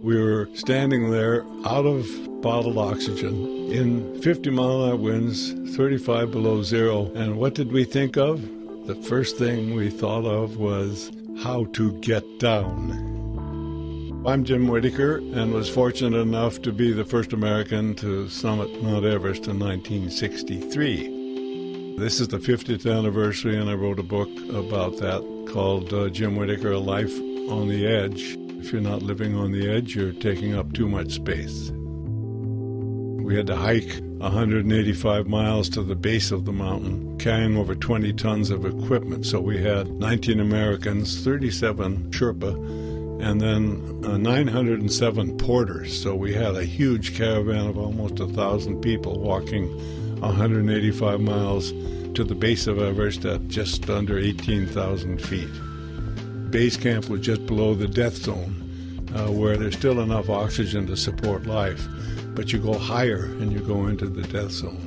We were standing there out of bottled oxygen in 50-mile-an-hour winds, 35 below zero. And what did we think of? The first thing we thought of was how to get down. I'm Jim Whittaker and was fortunate enough to be the first American to summit Mount Everest in 1963. This is the 50th anniversary, and I wrote a book about that called Jim Whittaker, A Life on the Edge. If you're not living on the edge, you're taking up too much space. We had to hike 185 miles to the base of the mountain, carrying over 20 tons of equipment. So we had 19 Americans, 37 Sherpa, and then 907 porters. So we had a huge caravan of almost 1,000 people walking 185 miles to the base of Everest at just under 18,000 feet. Base camp was just below the death zone, where there's still enough oxygen to support life, but you go higher and you go into the death zone.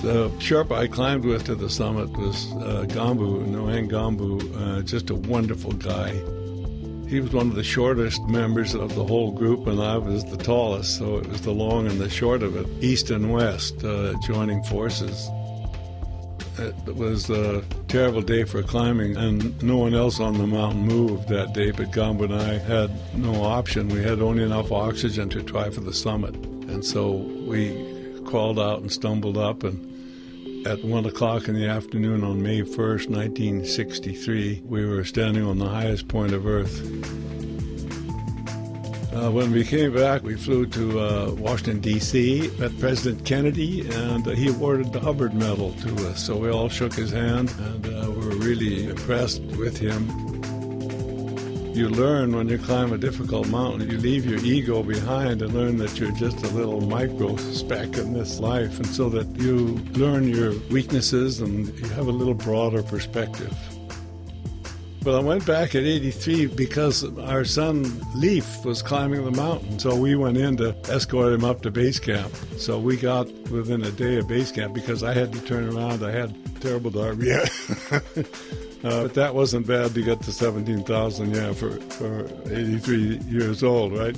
The Sherpa I climbed with to the summit was Noang Gambu, just a wonderful guy. He was one of the shortest members of the whole group, and I was the tallest, so it was the long and the short of it, east and west, joining forces. It was a terrible day for climbing, and no one else on the mountain moved that day, but Gambu and I had no option. We had only enough oxygen to try for the summit, and so we crawled out and stumbled up, and at 1 o'clock in the afternoon on May 1st, 1963, we were standing on the highest point of Earth. When we came back, we flew to Washington, D.C., met President Kennedy, and he awarded the Hubbard Medal to us. So we all shook his hand, and were really impressed with him. You learn when you climb a difficult mountain, you leave your ego behind and learn that you're just a little micro speck in this life, and so that you learn your weaknesses and you have a little broader perspective. But I went back at 83 because our son Leaf was climbing the mountain, so we went in to escort him up to base camp. So we got within a day of base camp because I had to turn around. I had terrible diarrhea. But that wasn't bad to get to 17,000, for 83 years old, right?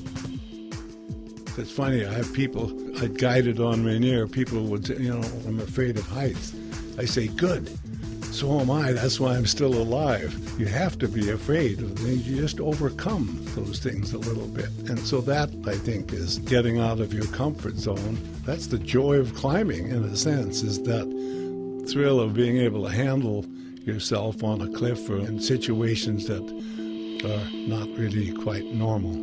It's funny, I have people, I guided on Rainier, people would say, I'm afraid of heights. I say, good. So am I. That's why I'm still alive. You have to be afraid of things. You just overcome those things a little bit. And so that, I think, is getting out of your comfort zone. That's the joy of climbing, in a sense, is that thrill of being able to handle yourself on a cliff or in situations that are not really quite normal.